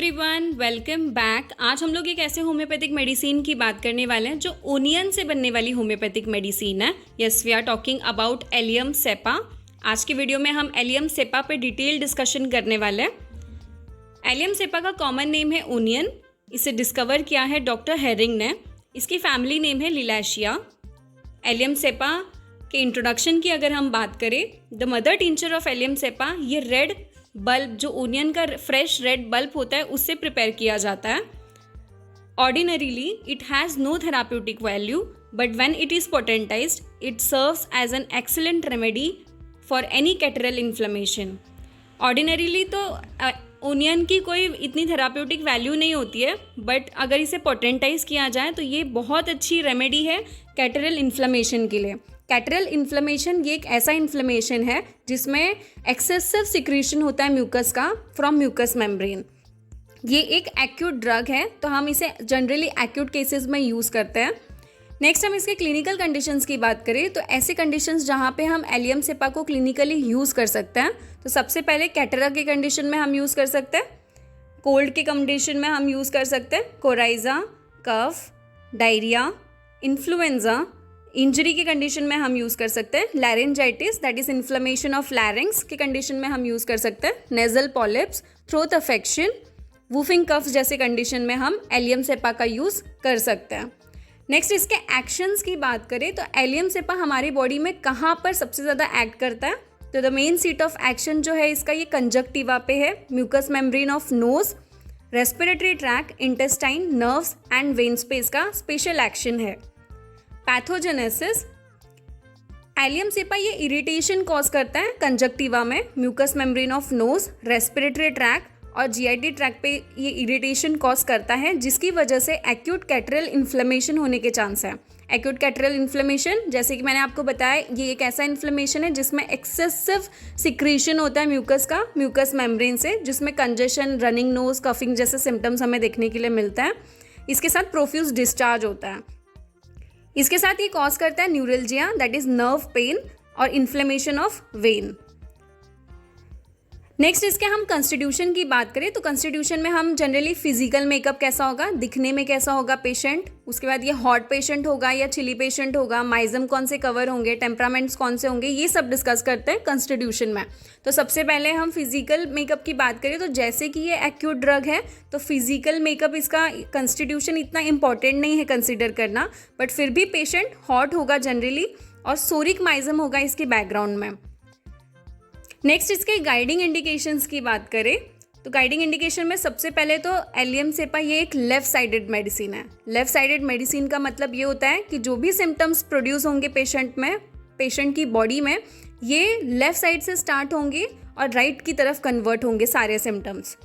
Everyone, welcome back. आज हम लोग एक ऐसे होम्योपैथिक मेडिसिन की बात करने वाले हैं जो ओनियन से बनने वाली होम्योपैथिक मेडिसिन है। Yes, we are talking about allium cepa. आज की वीडियो में हम एलियम सेपा पे डिटेल डिस्कशन करने वाले हैं। एलियम सेपा का कॉमन नेम है ओनियन। इसे डिस्कवर किया है डॉक्टर हेरिंग ने। इसकी फैमिली नेम है लिलाशिया। एलियम सेपा के इंट्रोडक्शन की अगर हम बात करें, the mother tincture of allium cepa, ये रेड बल्ब जो ओनियन का फ्रेश रेड बल्ब होता है उससे प्रिपेयर किया जाता है। Ordinarily it has no therapeutic value, but when it is potentised it serves as an excellent remedy for any catarrhal inflammation. Ordinarily तो ओनियन की कोई इतनी थेराप्यूटिक वैल्यू नहीं होती है, बट अगर इसे पोटेंटाइज किया जाए तो ये बहुत अच्छी रेमेडी है कैटरल इन्फ्लेमेशन के लिए। कैटरल इन्फ्लेमेशन ये एक ऐसा इन्फ्लेमेशन है जिसमें एक्सेसिव सिक्रीशन होता है म्यूकस का फ्रॉम म्यूकस मेम्ब्रेन। ये एक एक्यूट ड्रग है, तो हम इसे जनरली एक्यूट केसेस में यूज़ करते हैं। नेक्स्ट हम इसके क्लिनिकल कंडीशंस की बात करें तो ऐसे कंडीशंस जहाँ पे हम एलियम सेपा को क्लिनिकली यूज़ कर सकते हैं, तो सबसे पहले कैटरा के कंडीशन में हम यूज़ कर सकते हैं, कोल्ड के कंडीशन में हम यूज़ कर सकते हैं, coryza, cough, diarrhoea, influenza, injury के कंडीशन में हम यूज़ कर सकते हैं, laryngitis that is inflammation of larynx के कंडीशन में हम यूज़ कर सकते हैं, nasal polyps, throat affection, whooping cough जैसे कंडीशन में हम एलियम सेपा का यूज़ कर सकते हैं। नेक्स्ट इसके एक्शंस की बात करें तो एलियम सेपा हमारी बॉडी में कहाँ पर सबसे ज़्यादा एक्ट करता है, तो the main seat of action जो है इसका ये कंजक्टिवा पे है, mucous membrane of nose, respiratory tract, intestine, nerves and vein space का स्पेशल एक्शन है। पैथोजेनेसिस, एलियम सेपा ये इरिटेशन कॉज करता है कंजक्टिवा में, mucous membrane of nose, respiratory tract और जीआईटी ट्रैक पे ये इरिटेशन कॉज करता है, जिसकी वजह से एक्यूट कैटरल इन्फ्लेमेशन होने के चांस है। एक्यूट कैटरल इन्फ्लेमेशन जैसे कि मैंने आपको बताया, ये एक ऐसा इन्फ्लेमेशन है जिसमें एक्सेसिव सिक्रीशन होता है म्यूकस का, म्यूकस मेम्ब्रेन से, जिसमें कंजेशन, रनिंग नोज, कफिंग जैसे सिम्टम्स हमें देखने के लिए मिलता है। इसके साथ प्रोफ्यूज डिस्चार्ज होता है। इसके साथ ये कॉज करता है neuralgia that is nerve pain और इन्फ्लेमेशन ऑफ वेन। नेक्स्ट इसके हम कॉन्स्टिट्यूशन की बात करें तो कॉन्स्टिट्यूशन में हम जनरली फिजिकल मेकअप कैसा होगा, दिखने में कैसा होगा पेशेंट, उसके बाद ये हॉट पेशेंट होगा या चिली पेशेंट होगा, माइजम कौन से कवर होंगे, टेम्परामेंट्स कौन से होंगे, ये सब डिस्कस करते हैं कॉन्स्टिट्यूशन में। तो सबसे पहले हम फिजिकल मेकअप की बात करें तो जैसे कि ये एक्यूट ड्रग है तो फिजिकल मेकअप इसका कॉन्स्टिट्यूशन इतना इंपॉर्टेंट नहीं है कंसिडर करना, बट फिर भी पेशेंट हॉट होगा जनरली और सोरिक माइजम होगा इसके बैकग्राउंड में। नेक्स्ट इसके गाइडिंग इंडिकेशंस की बात करें तो गाइडिंग इंडिकेशन में सबसे पहले तो एलियम सेपा ये एक लेफ्ट साइडेड मेडिसिन है। लेफ्ट साइडेड मेडिसिन का मतलब ये होता है कि जो भी सिम्टम्स प्रोड्यूस होंगे पेशेंट में, पेशेंट की बॉडी में, ये लेफ्ट साइड से स्टार्ट होंगे और राइट की तरफ कन्वर्ट होंगे सारे सिम्टम्स।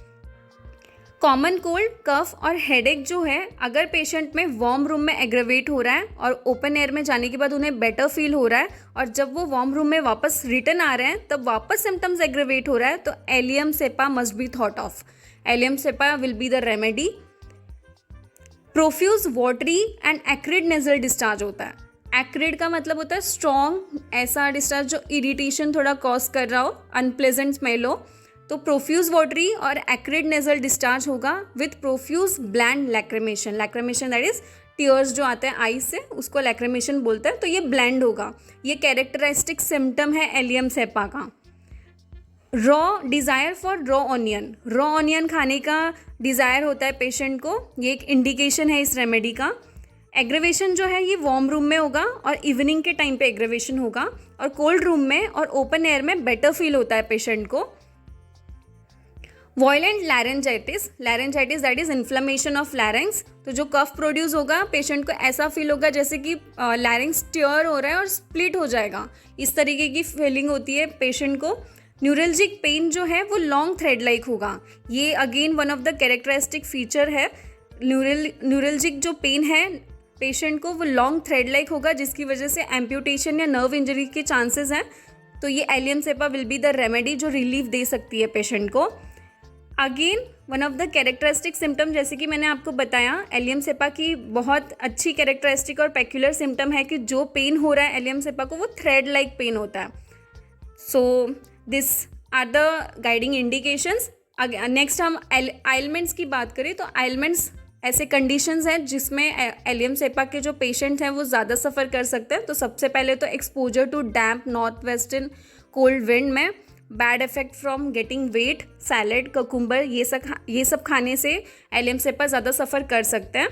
कॉमन कोल्ड, कफ और हेडेक जो है, अगर पेशेंट में वार्म रूम में एग्रेवेट हो रहा है और ओपन एयर में जाने के बाद उन्हें बेटर फील हो रहा है और जब वो वार्म रूम में वापस रिटर्न आ रहे हैं तब वापस सिम्टम्स एग्रेवेट हो रहा है, तो allium cepa must be thought of. Allium cepa will be the remedy. Profuse watery and acrid nasal discharge होता है। एक्रिड का मतलब होता है स्ट्रॉन्ग ऐसा डिस्चार्ज जो इरिटेशन थोड़ा कॉज कर रहा हो, अनप्लेजेंट स्मेल हो, तो प्रोफ्यूज वाटरी और एक्रिड नेजल डिस्चार्ज होगा with profuse bland lacrimation. Lacrimation that is tears जो आते हैं आई से, उसको लैक्रिमेशन बोलते हैं, तो ये ब्लैंड होगा। ये कैरेक्टरिस्टिक सिम्टम है एलियम सेपा का। Raw desire for raw onion, raw onion खाने का डिज़ायर होता है पेशेंट को, ये एक इंडिकेशन है इस रेमेडी का। एग्रेवेशन जो है ये वार्म रूम में होगा और इवनिंग के टाइम पे एग्रेवेशन होगा, और कोल्ड रूम में और ओपन एयर में बेटर फील होता है पेशेंट को। Violent laryngitis, laryngitis that is inflammation of larynx, तो जो कफ प्रोड्यूस होगा पेशेंट को ऐसा फील होगा जैसे कि लैरिंग्स टियर हो रहा है और स्प्लिट हो जाएगा, इस तरीके की फीलिंग होती है पेशेंट को। न्यूरल्जिक पेन जो है वो लॉन्ग थ्रेड लाइक होगा, ये again one of the characteristic feature है। न्यूरल्जिक जो पेन है पेशेंट को वो लॉन्ग थ्रेड लाइक होगा, जिसकी वजह से एम्प्यूटेशन या नर्व इंजरी के चांसेस हैं, तो ये allium cepa will be the remedy जो रिलीफ दे सकती है पेशेंट को। Again one of the characteristic symptom, जैसे कि मैंने आपको बताया एलियम सेपा की बहुत अच्छी कैरेक्टरिस्टिक और पेक्यूलर सिम्टम है कि जो पेन हो रहा है एलियम सेपा को वो थ्रेड लाइक पेन होता है। So this are the guiding indications next हम आइलमेंट्स की बात करें तो आइलमेंट्स ऐसे कंडीशंस हैं जिसमें एलियम सेपा के जो पेशेंट हैं वो ज़्यादा सफ़र कर सकते हैं। तो सबसे पहले तो exposure to damp north western cold wind में, bad effect from getting wet, salad, cucumber, ये सब खाने से एलियम सेपा ज़्यादा सफ़र कर सकते हैं।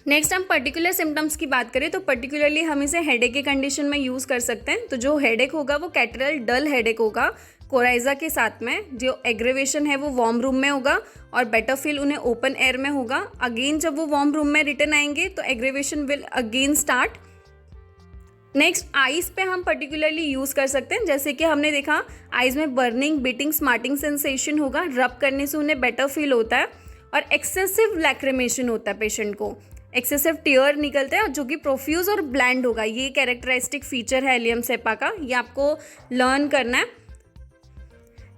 नेक्स्ट हम पर्टिकुलर सिम्टम्स की बात करें तो पर्टिकुलरली हम इसे हेडेक के कंडीशन में यूज़ कर सकते हैं। तो जो हेडेक होगा वो कैटरल डल हेडेक होगा कोराइजा के साथ में। जो एग्रेवेशन है वो वार्म रूम में होगा और बेटर फील उन्हें ओपन एयर में होगा। अगेन जब वो वार्म रूम में रिटर्न आएंगे तो aggravation will again start. Next eyes पे हम पर्टिकुलरली यूज़ कर सकते हैं, जैसे कि हमने देखा आइज़ में बर्निंग, बीटिंग, स्मार्टिंग सेंसेशन होगा, रब करने से उन्हें बेटर फील होता है और एक्सेसिव लैक्रिमेशन होता है, पेशेंट को एक्सेसिव टीयर निकलते हैं जो कि प्रोफ्यूज और ब्लैंड होगा। ये कैरेक्टरिस्टिक फीचर है एलियम सेपा का, ये आपको लर्न करना है।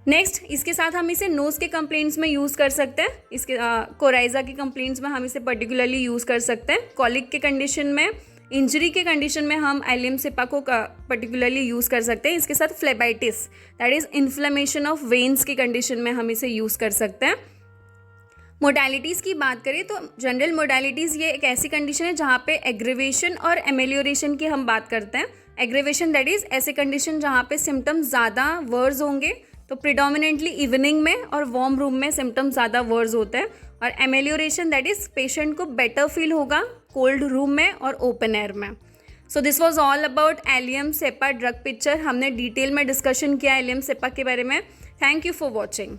नेक्स्ट इसके साथ हम इसे नोज़ के कंप्लेंट्स में यूज़ कर सकते हैं। इसके कोराइजा के कंप्लेंट्स में हम इसे पर्टिकुलरली यूज़ कर सकते हैं। कॉलिक के कंडीशन में, इंजरी के कंडीशन में हम एलियम सेपा को पर्टिकुलरली यूज़ कर सकते हैं। इसके साथ phlebitis that is inflammation of veins की कंडीशन में हम इसे यूज़ कर सकते हैं। मोडालिटीज़ की बात करें तो जनरल मोडालिटीज़ ये एक ऐसी कंडीशन है जहाँ पे एग्रेवेशन और एमेलियोरेशन की हम बात करते हैं। एग्रेवेशन दैट इज़ ऐसे कंडीशन जहाँ पे सिम्टम्स ज़्यादा वर्स होंगे, तो प्रिडोमिनेंटली इवनिंग में और वार्म रूम में सिम्टम्स ज़्यादा वर्स होते हैं। और एमेलियोरेशन दैट इज़ पेशेंट को बेटर फील होगा कोल्ड रूम में और ओपन एयर में। So this was all about allium cepa drug picture. हमने डिटेल में डिस्कशन किया एलियम सेपा के बारे में। Thank you for watching.